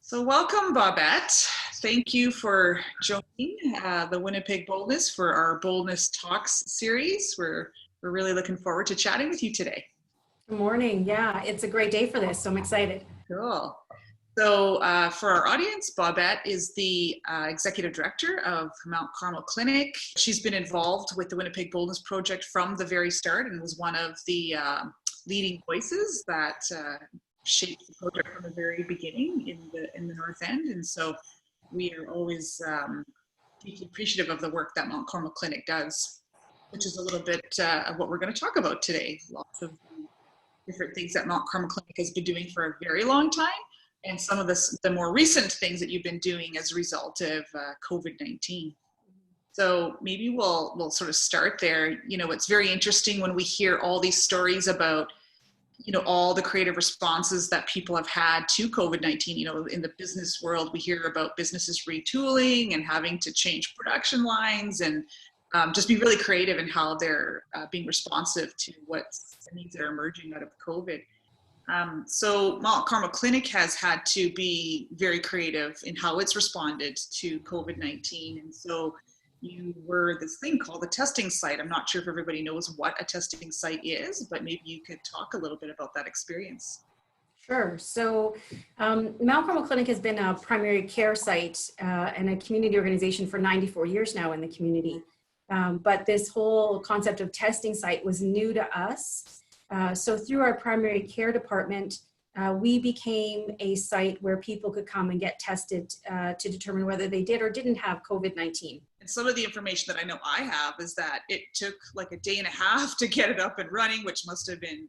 So welcome, Bobbette. Thank you for joining the Winnipeg Boldness for our Boldness Talks series. We're really looking forward to chatting with you today. Good morning. Yeah, it's a great day for this, so I'm excited. Cool. So for our audience, Bobbette is the Executive Director of Mount Carmel Clinic. She's been involved with the Winnipeg Boldness Project from the very start and was one of the leading voices that shaped the project from the very beginning in the North End. And so we are always deeply appreciative of the work that Mount Carmel Clinic does, which is a little bit of what we're going to talk about today. Lots of different things that Mount Carmel Clinic has been doing for a very long time, and some of the more recent things that you've been doing as a result of COVID-19. So maybe we'll sort of start there. You know, it's very interesting when we hear all these stories about, you know, all the creative responses that people have had to COVID-19. You know, in the business world, we hear about businesses retooling and having to change production lines and just be really creative in how they're being responsive to what's the needs that are emerging out of COVID. So Mount Carmel Clinic has had to be very creative in how it's responded to COVID-19. And so you were this thing called the testing site. I'm not sure if everybody knows what a testing site is, but maybe you could talk a little bit about that experience. Sure. So Mount Carmel Clinic has been a primary care site and a community organization for 94 years now in the community. But this whole concept of testing site was new to us. So through our primary care department, we became a site where people could come and get tested to determine whether they did or didn't have COVID-19. And some of the information that I know I have is that it took like a day and a half to get it up and running, which must have been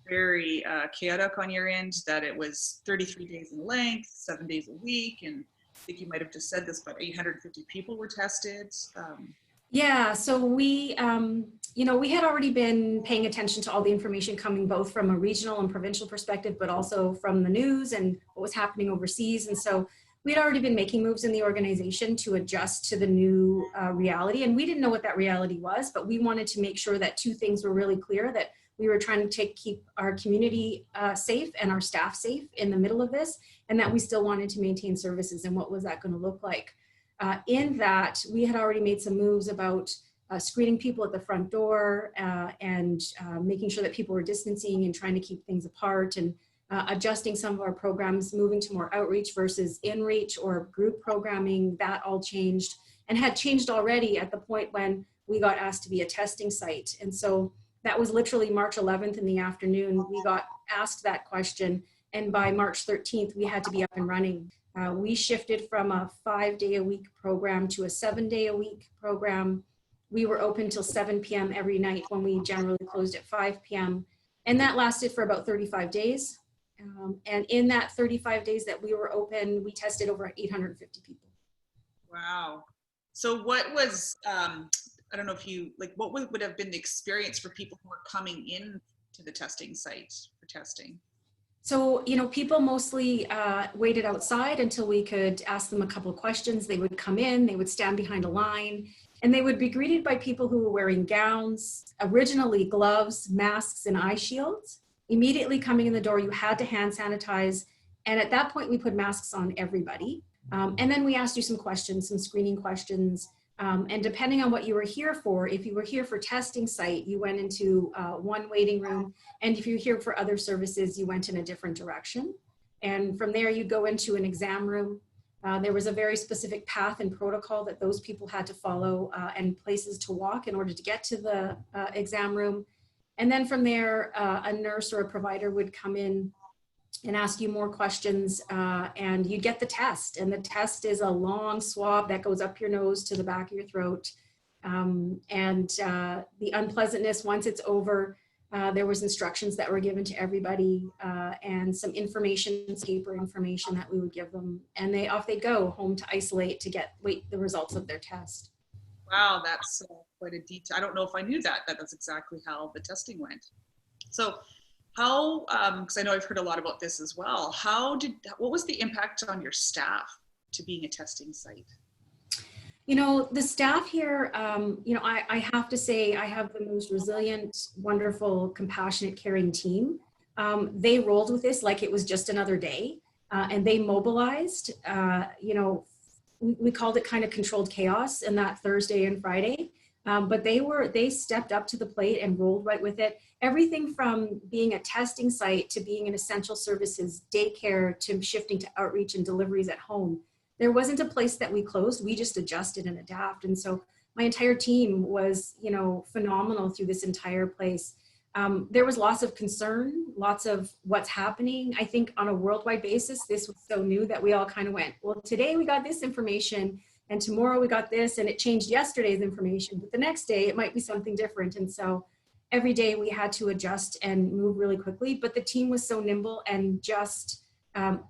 very chaotic on your end, that it was 33 days in length, 7 days a week. And I think you might have just said this, but 850 people were tested. Yeah, so we, we had already been paying attention to all the information coming both from a regional and provincial perspective, but also from the news and what was happening overseas. And so we had already been making moves in the organization to adjust to the new reality. And we didn't know what that reality was, but we wanted to make sure that two things were really clear, that we were trying to keep our community safe and our staff safe in the middle of this, and that we still wanted to maintain services. And what was that going to look like? In that, we had already made some moves about screening people at the front door and making sure that people were distancing and trying to keep things apart, and adjusting some of our programs, moving to more outreach versus in-reach or group programming. That all changed and had changed already at the point when we got asked to be a testing site. And so that was literally March 11th in the afternoon. We got asked that question, and by March 13th, we had to be up and running. We shifted from a 5-day-a-week program to a 7-day-a-week program. We were open till 7 p.m. every night when we generally closed at 5 p.m. And that lasted for about 35 days. And in that 35 days that we were open, we tested over 850 people. Wow. So what was, I don't know if you, like, what would have been the experience for people who were coming in to the testing site for testing? So, you know, people mostly waited outside until we could ask them a couple of questions. They would come in, they would stand behind a line, and they would be greeted by people who were wearing gowns, originally gloves, masks, and eye shields. Immediately coming in the door, you had to hand sanitize. And at that point, we put masks on everybody. And then we asked you some questions, some screening questions. And depending on what you were here for, if you were here for testing site, you went into one waiting room. And if you're here for other services, you went in a different direction. And from there, you go into an exam room. There was a very specific path and protocol that those people had to follow and places to walk in order to get to the exam room. And then from there, a nurse or a provider would come in and ask you more questions, and you get the test. And the test is a long swab that goes up your nose to the back of your throat. The unpleasantness, once it's over, there was instructions that were given to everybody and some information, paper information that we would give them. And off they go home to isolate to wait the results of their test. Wow, that's quite a detail. I don't know if I knew that that's exactly how the testing went. So how, because I know I've heard a lot about this as well, what was the impact on your staff to being a testing site? You know, the staff here, I have to say I have the most resilient, wonderful, compassionate, caring team. They rolled with this like it was just another day. and they mobilized. We called it kind of controlled chaos in that Thursday and Friday. But they stepped up to the plate and rolled right with it. Everything from being a testing site to being an essential services daycare to shifting to outreach and deliveries at home. There wasn't a place that we closed. We just adjusted and adapt. And so my entire team was, phenomenal through this entire place. There was lots of concern, lots of what's happening. I think on a worldwide basis, this was so new that we all kind of went, well, today we got this information and tomorrow we got this, and it changed yesterday's information, but the next day it might be something different. And so every day we had to adjust and move really quickly, but the team was so nimble and just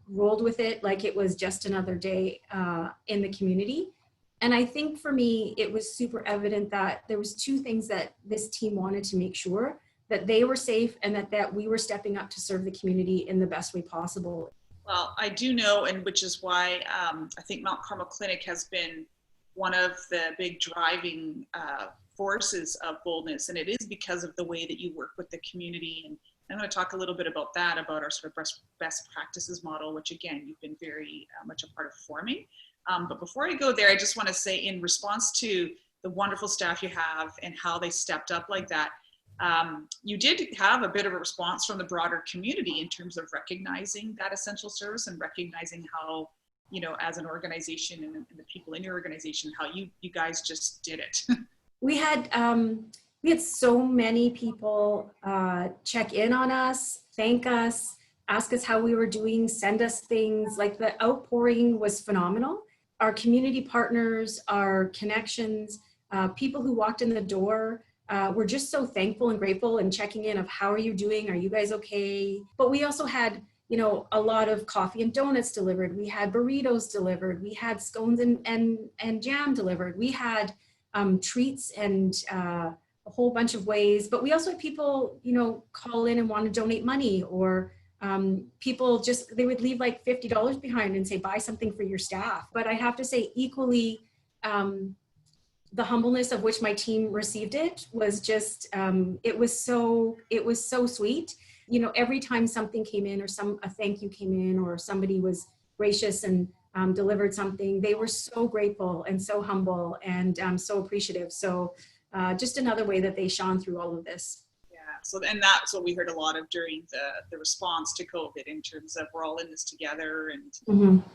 rolled with it like it was just another day in the community. And I think for me, it was super evident that there was two things that this team wanted to make sure: that they were safe and that we were stepping up to serve the community in the best way possible. Well, I do know, and which is why I think Mount Carmel Clinic has been one of the big driving forces of boldness, and it is because of the way that you work with the community. And I'm going to talk a little bit about that, about our sort of best practices model, which again, you've been very much a part of forming. But before I go there, I just want to say, in response to the wonderful staff you have and how they stepped up like that, you did have a bit of a response from the broader community in terms of recognizing that essential service and recognizing how, as an organization and the people in your organization, how you guys just did it. We had so many people check in on us, thank us, ask us how we were doing, send us things. Like, the outpouring was phenomenal. Our community partners, our connections, people who walked in the door, we're just so thankful and grateful and checking in of how are you doing? Are you guys okay? But we also had, a lot of coffee and donuts delivered. We had burritos delivered. We had scones and jam delivered. We had treats and a whole bunch of ways. But we also had people, call in and want to donate money, or people they would leave like $50 behind and say, buy something for your staff. But I have to say, equally, the humbleness of which my team received it was just, it was so sweet. Every time something came in, or a thank you came in, or somebody was gracious and delivered something, they were so grateful and so humble and so appreciative. So just another way that they shone through all of this. So, and that's what we heard a lot of during the response to COVID, in terms of we're all in this together, and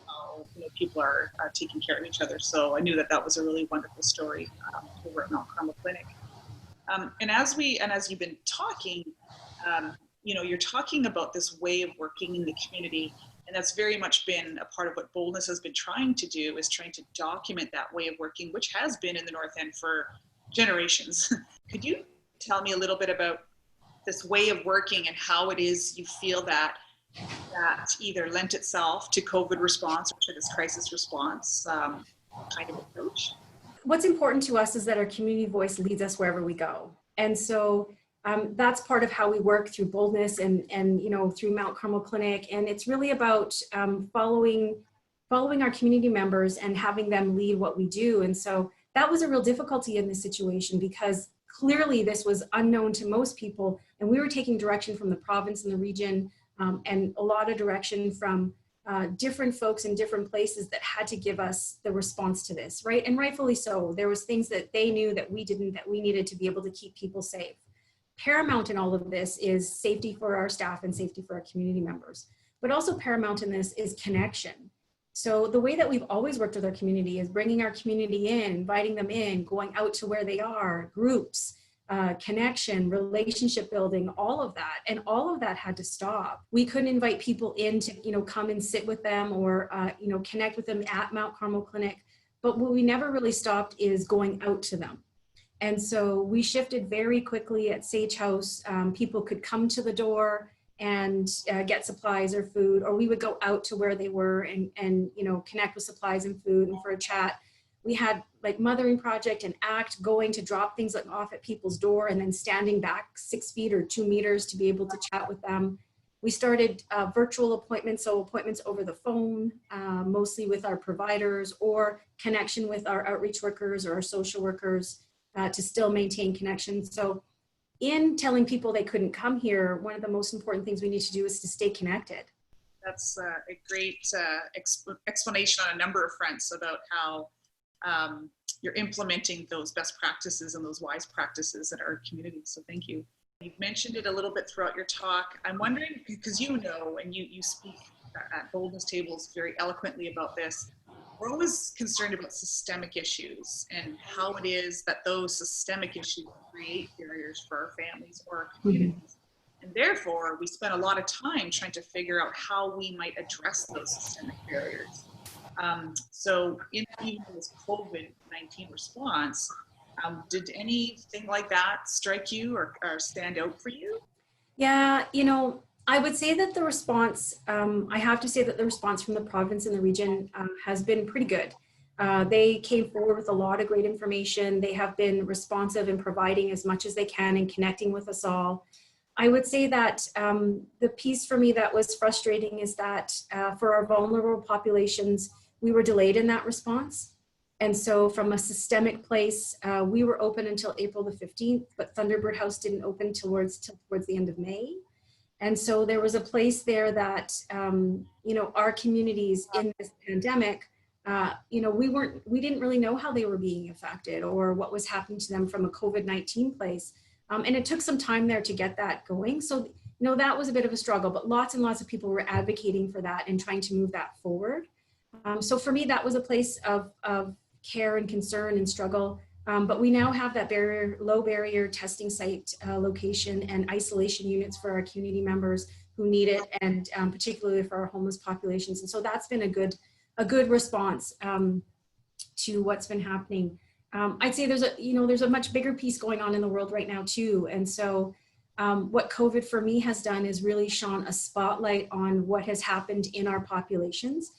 how people are taking care of each other. So I knew that was a really wonderful story over at Mount Carmel Clinic. And as you've been talking, you're talking about this way of working in the community, and that's very much been a part of what Boldness has been trying to do, is trying to document that way of working, which has been in the North End for generations. Could you tell me a little bit about this way of working and how it is you feel that either lent itself to COVID response or to this crisis response kind of approach? What's important to us is that our community voice leads us wherever we go. And so that's part of how we work through Boldness and through Mount Carmel Clinic. And it's really about following our community members and having them lead what we do. And so that was a real difficulty in this situation, because clearly this was unknown to most people, and we were taking direction from the province and the region, and a lot of direction from different folks in different places that had to give us the response to this, right? And rightfully so. There was things that they knew that we didn't, that we needed to be able to keep people safe. Paramount in all of this is safety for our staff and safety for our community members, but also paramount in this is connection. So the way that we've always worked with our community is bringing our community in, inviting them in, going out to where they are, groups, connection, relationship building, all of that. And all of that had to stop. We couldn't invite people in to, come and sit with them or, connect with them at Mount Carmel Clinic. But what we never really stopped is going out to them. And so we shifted very quickly at Sage House. People could come to the door and get supplies or food, or we would go out to where they were and connect with supplies and food and for a chat. We had like Mothering Project and ACT going to drop things off at people's door and then standing back 6 feet or 2 meters to be able to chat with them. We started virtual appointments, so appointments over the phone, mostly with our providers, or connection with our outreach workers or our social workers to still maintain connection. So in telling people they couldn't come here, one of the most important things we need to do is to stay connected. That's a great explanation on a number of fronts about how you're implementing those best practices and those wise practices in our community. So thank you. You've mentioned it a little bit throughout your talk. I'm wondering, because you know, and you speak at Boldness tables very eloquently about this, we're always concerned about systemic issues and how it is that those systemic issues create barriers for our families or our communities. And therefore, we spend a lot of time trying to figure out how we might address those systemic barriers. So in even this COVID-19 response, did anything like that strike you or stand out for you? Yeah, you know, I would say that the response, I have to say that the response from the province and the region has been pretty good. They came forward with a lot of great information. They have been responsive in providing as much as they can and connecting with us all. I would say that the piece for me that was frustrating is that for our vulnerable populations, we were delayed in that response. And so from a systemic place, we were open until April the 15th, but Thunderbird House didn't open towards the end of May. And so there was a place there that, you know, our communities in this pandemic, you know, we didn't really know how they were being affected or what was happening to them from a COVID-19 place. And it took some time there to get that going. So, you know, that was a bit of a struggle, but lots and lots of people were advocating for that and trying to move that forward. So for me, that was a place of care and concern and struggle. But we now have that low barrier testing site location and isolation units for our community members who need it, and particularly for our homeless populations. And so that's been a good response to what's been happening. I'd say there's a much bigger piece going on in the world right now too. And so what COVID for me has done is really shone a spotlight on what has happened in our populations.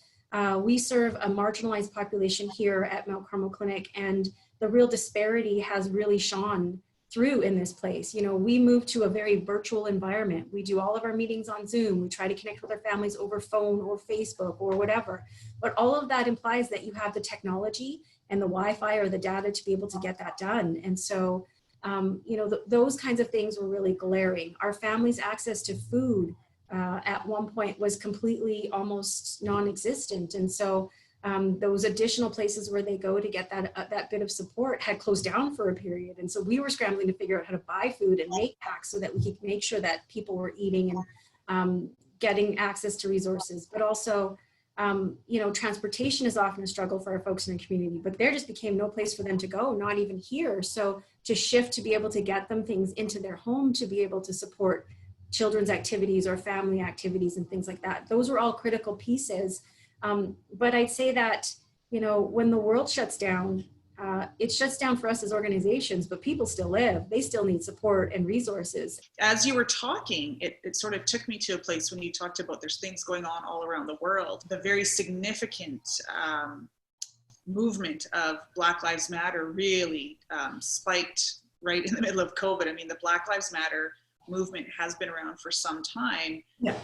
We serve a marginalized population here at Mount Carmel Clinic, and the real disparity has really shone through in this place. You know, we moved to a very virtual environment. We do all of our meetings on Zoom. We try to connect with our families over phone or Facebook or whatever. But all of that implies that you have the technology and the Wi-Fi or the data to be able to get that done. And so, you know, those kinds of things were really glaring. Our family's access to food at one point was completely almost non-existent. And so those additional places where they go to get that bit of support had closed down for a period. And so we were scrambling to figure out how to buy food and make packs so that we could make sure that people were eating and getting access to resources. But also, you know, transportation is often a struggle for our folks in the community, but there just became no place for them to go, not even here. So to shift to be able to get them things into their home, to be able to support children's activities or family activities and things like that. Those were all critical pieces. But I'd say that, you know, when the world shuts down, it shuts down for us as organizations, but people still live. They still need support and resources. As you were talking, it sort of took me to a place when you talked about there's things going on all around the world. The very significant movement of Black Lives Matter really spiked right in the middle of COVID. I mean, the Black Lives Matter movement has been around for some time. Yeah.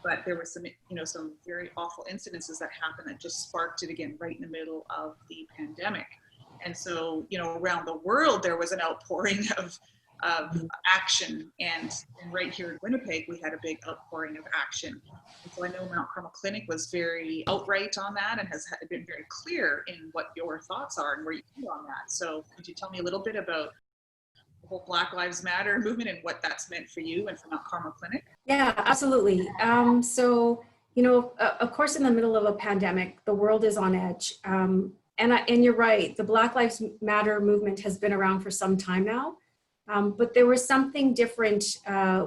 But there were some, you know, some very awful incidences that happened that just sparked it again right in the middle of the pandemic. And so, you know, around the world, there was an outpouring of action. And right here in Winnipeg, we had a big outpouring of action. And so I know Mount Carmel Clinic was very outright on that and has been very clear in what your thoughts are and where you feel on that. So could you tell me a little bit about the whole Black Lives Matter movement and what that's meant for you and for Mount Carmel Clinic? Yeah, absolutely. So, you know, of course, in the middle of a pandemic, the world is on edge. And you're right, the Black Lives Matter movement has been around for some time now. But there was something different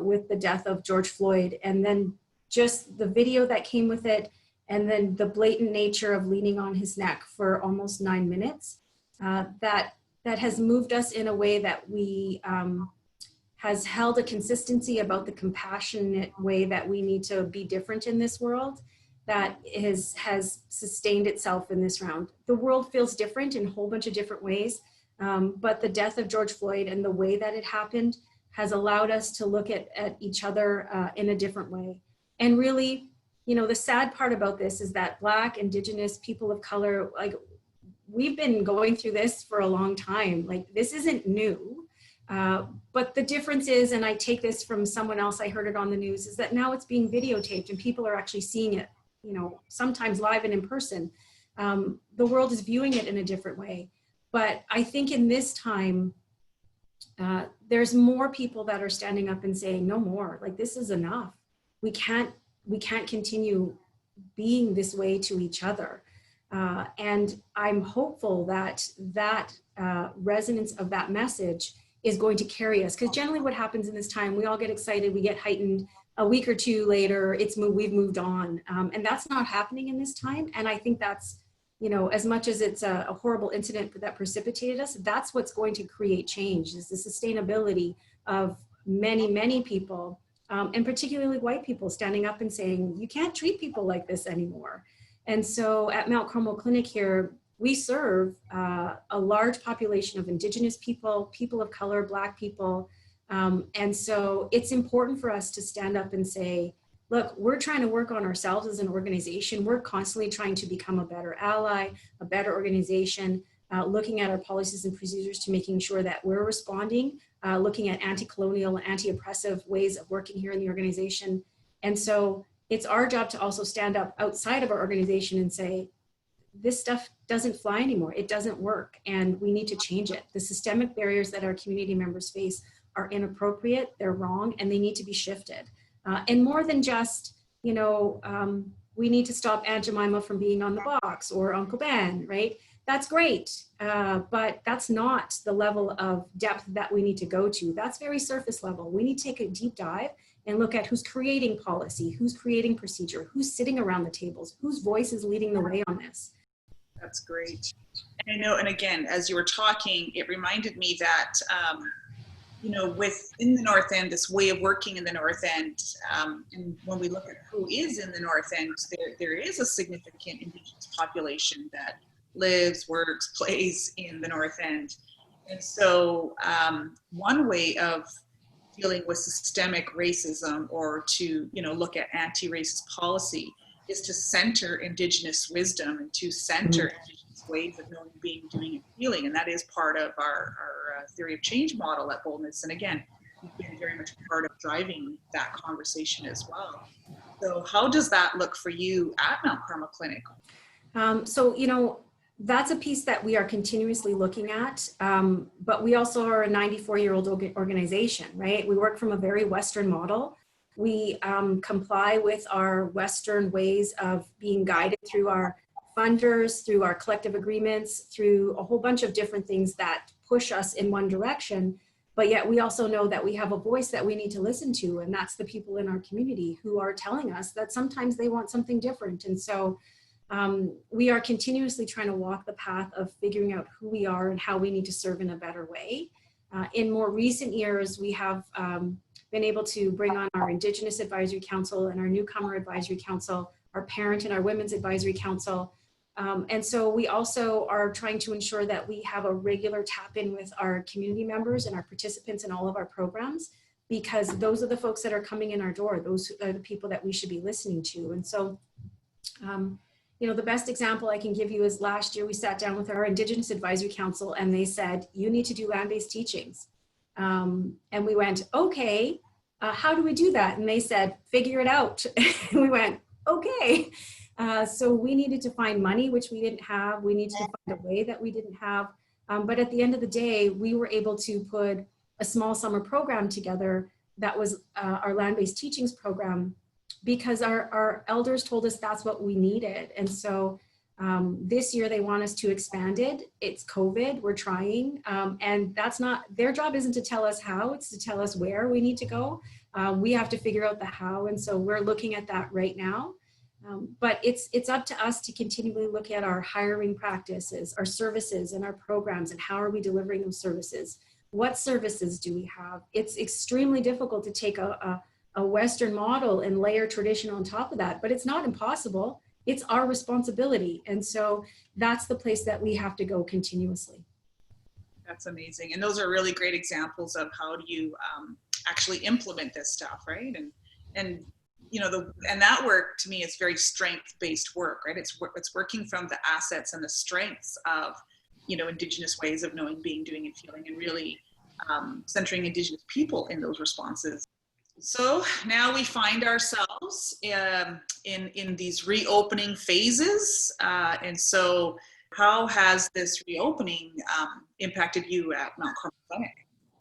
with the death of George Floyd, and then just the video that came with it, and then the blatant nature of leaning on his neck for almost 9 minutes, that has moved us in a way that we has held a consistency about the compassionate way that we need to be different in this world that has sustained itself in this round. The world feels different in a whole bunch of different ways, but the death of George Floyd and the way that it happened has allowed us to look at each other in a different way. And really, you know, the sad part about this is that Black, Indigenous, people of color, like, we've been going through this for a long time. Like, this isn't new. But the difference is, and I take this from someone else, I heard it on the news, is that now it's being videotaped and people are actually seeing it, you know, sometimes live and in person. The world is viewing it in a different way. But I think in this time, there's more people that are standing up and saying, no more, like this is enough. We can't continue being this way to each other. And I'm hopeful that resonance of that message is going to carry us, because generally what happens in this time, we all get excited, we get heightened. A week or two later, we've moved on, and that's not happening in this time. And I think that's, you know, as much as it's a horrible incident that precipitated us, that's what's going to create change, is the sustainability of many people, and particularly white people, standing up and saying, you can't treat people like this anymore. And so at Mount Carmel Clinic here, we serve a large population of Indigenous people, people of color, Black people. And so it's important for us to stand up and say, look, we're trying to work on ourselves as an organization. We're constantly trying to become a better ally, a better organization, looking at our policies and procedures to making sure that we're responding, looking at anti-colonial and anti-oppressive ways of working here in the organization. And so it's our job to also stand up outside of our organization and say, this stuff doesn't fly anymore. It doesn't work, and we need to change it. The systemic barriers that our community members face are inappropriate, they're wrong, and they need to be shifted. And more than just, you know, we need to stop Aunt Jemima from being on the box, or Uncle Ben, right? That's great, but that's not the level of depth that we need to go to. That's very surface level. We need to take a deep dive and look at who's creating policy, who's creating procedure, who's sitting around the tables, whose voice is leading the way on this. That's great. And I know, and again, as you were talking, it reminded me that, you know, within the North End, this way of working in the North End, and when we look at who is in the North End, there is a significant Indigenous population that lives, works, plays in the North End. And so one way of dealing with systemic racism, or to, you know, look at anti-racist policy, is to center Indigenous wisdom and to center Indigenous ways of knowing, being, doing, and feeling. And that is part of our theory of change model at Boldness. And again, we've been very much a part of driving that conversation as well. So how does that look for you at Mount Carmel Clinic? So, you know, that's a piece that we are continuously looking at, but we also are a 94-year-old organization, right? We work from a very Western model. We comply with our Western ways of being guided through our funders, through our collective agreements, through a whole bunch of different things that push us in one direction. But yet we also know that we have a voice that we need to listen to, and that's the people in our community who are telling us that sometimes they want something different. And so we are continuously trying to walk the path of figuring out who we are and how we need to serve in a better way. In more recent years, we have been able to bring on our Indigenous Advisory Council and our Newcomer Advisory Council, our Parent and our Women's Advisory Council. And so we also are trying to ensure that we have a regular tap in with our community members and our participants in all of our programs, because those are the folks that are coming in our door. Those are the people that we should be listening to. And so, you know, the best example I can give you is last year we sat down with our Indigenous Advisory Council and they said, you need to do land-based teachings. And we went, okay, how do we do that? And they said, figure it out. And we went, okay. So we needed to find money, which we didn't have. We needed to find a way that we didn't have. But at the end of the day, we were able to put a small summer program together that was our land-based teachings program, because our elders told us that's what we needed. And so this year they want us to expand it. It's COVID, we're trying. And that's not, their job isn't to tell us how, it's to tell us where we need to go. We have to figure out the how. And so we're looking at that right now. But it's up to us to continually look at our hiring practices, our services and our programs, and how are we delivering those services? What services do we have? It's extremely difficult to take a Western model and layer tradition on top of that, but it's not impossible. It's our responsibility. And so that's the place that we have to go continuously. That's amazing. And those are really great examples of how do you actually implement this stuff, right? And you know, and that work to me is very strength-based work, right? It's working from the assets and the strengths of, you know, Indigenous ways of knowing, being, doing, and feeling, and really centering Indigenous people in those responses. So now we find ourselves in these reopening phases. And so how has this reopening impacted you at Mount Carmel Clinic?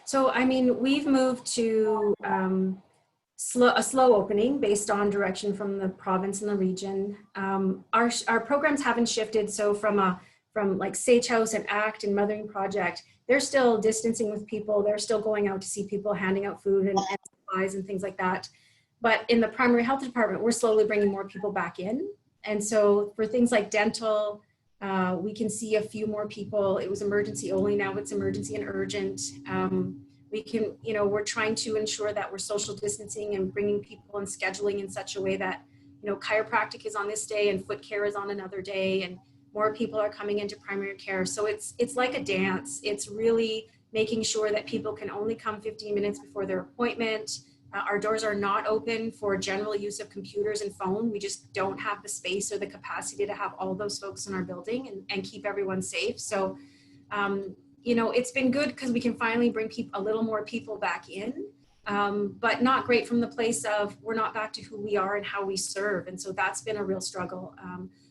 So, I mean, we've moved to a slow opening based on direction from the province and the region. Our programs haven't shifted. So from like Sage House and ACT and Mothering Project, they're still distancing with people. They're still going out to see people, handing out food and supplies and things like that. But in the primary health department, we're slowly bringing more people back in. And so for things like dental, we can see a few more people. It was emergency only, now it's emergency and urgent. We can, we're trying to ensure that we're social distancing and bringing people and scheduling in such a way that, chiropractic is on this day and foot care is on another day, and more people are coming into primary care. So it's like a dance. It's really making sure that people can only come 15 minutes before their appointment. Our doors are not open for general use of computers and phone. We just don't have the space or the capacity to have all those folks in our building and keep everyone safe. So, it's been good because we can finally bring a little more people back in, but not great from the place of we're not back to who we are and how we serve. And so that's been a real struggle.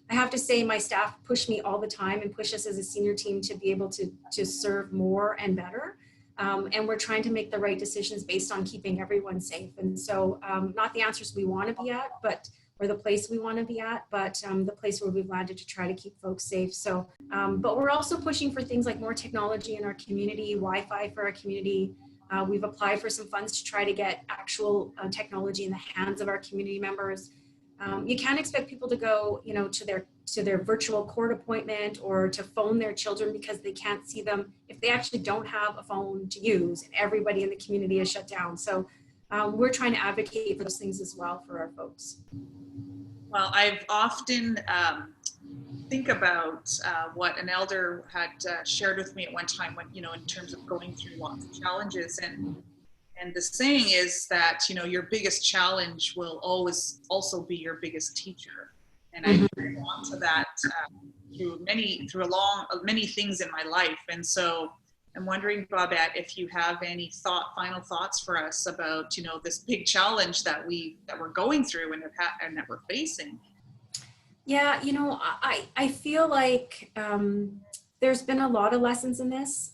I have to say my staff push me all the time and push us as a senior team to be able to serve more and better. And we're trying to make the right decisions based on keeping everyone safe. And so not the answers we want to be at, or the place we want to be at, but the place where we've landed to try to keep folks safe. So, but we're also pushing for things like more technology in our community, Wi-Fi for our community. We've applied for some funds to try to get actual technology in the hands of our community members. You can't expect people to go, to their virtual court appointment or to phone their children because they can't see them if they actually don't have a phone to use and everybody in the community is shut down. So we're trying to advocate for those things as well for our folks. Well, I've often think about what an elder had shared with me at one time when, in terms of going through lots of challenges. And the saying is that, your biggest challenge will always also be your biggest teacher. And I hold on to that through many things in my life. And so I'm wondering, Bobbette, if you have any final thoughts for us about, this big challenge that we're going through and that we're facing. Yeah, I feel like there's been a lot of lessons in this.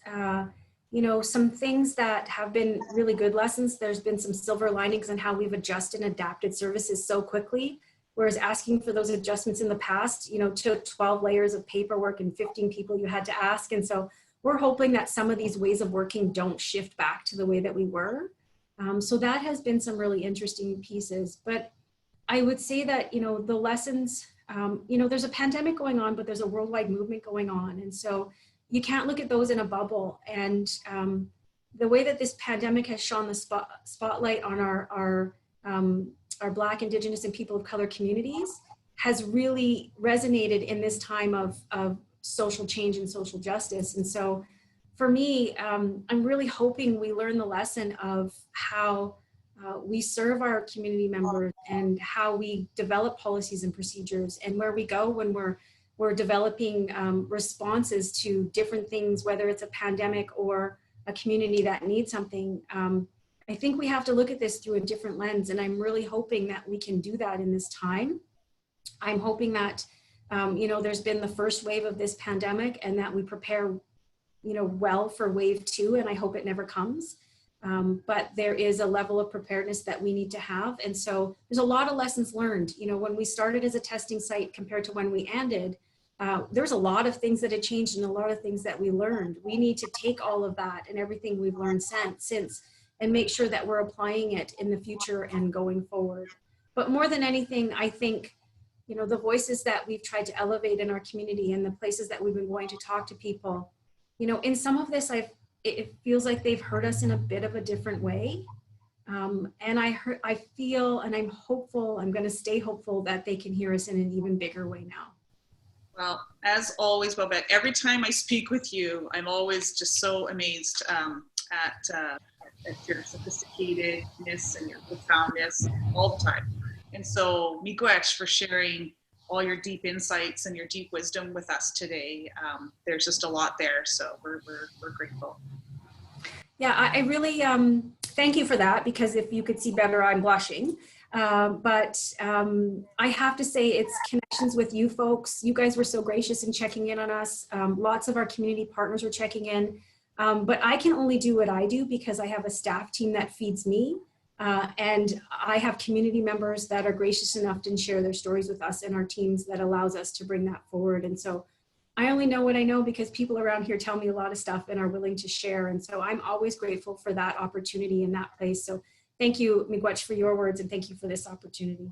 Some things that have been really good lessons. There's been some silver linings in how we've adjusted and adapted services so quickly. Whereas asking for those adjustments in the past, took 12 layers of paperwork and 15 people you had to ask. And so we're hoping that some of these ways of working don't shift back to the way that we were. So that has been some really interesting pieces. But I would say that, the lessons, there's a pandemic going on, but there's a worldwide movement going on. And so you can't look at those in a bubble. And the way that this pandemic has shone the spotlight on our Black, Indigenous, and people of color communities has really resonated in this time of social change and social justice. And so for me, I'm really hoping we learn the lesson of how we serve our community members and how we develop policies and procedures and where we go when we're developing responses to different things, whether it's a pandemic or a community that needs something. I think we have to look at this through a different lens, and I'm really hoping that we can do that in this time. I'm hoping that, there's been the first wave of this pandemic and that we prepare, well for wave 2, and I hope it never comes. But there is a level of preparedness that we need to have. And so there's a lot of lessons learned. When we started as a testing site compared to when we ended, there's a lot of things that had changed and a lot of things that we learned. We need to take all of that and everything we've learned since and make sure that we're applying it in the future and going forward. But more than anything, I think, the voices that we've tried to elevate in our community and the places that we've been going to talk to people, in some of this, it feels like they've heard us in a bit of a different way. And I feel, and I'm hopeful, I'm going to stay hopeful that they can hear us in an even bigger way now. Well, as always, Bobbette, every time I speak with you, I'm always just so amazed at your sophisticatedness and your profoundness all the time. And so, miigwech for sharing all your deep insights and your deep wisdom with us today. There's just a lot there, so we're grateful. Yeah, I really thank you for that, because if you could see better, I'm blushing. But I have to say it's connections with you folks. You guys were so gracious in checking in on us. Lots of our community partners were checking in. But I can only do what I do because I have a staff team that feeds me. And I have community members that are gracious enough to share their stories with us and our teams that allows us to bring that forward. And so I only know what I know because people around here tell me a lot of stuff and are willing to share. And so I'm always grateful for that opportunity in that place. So thank you, Miigwech, for your words, and thank you for this opportunity.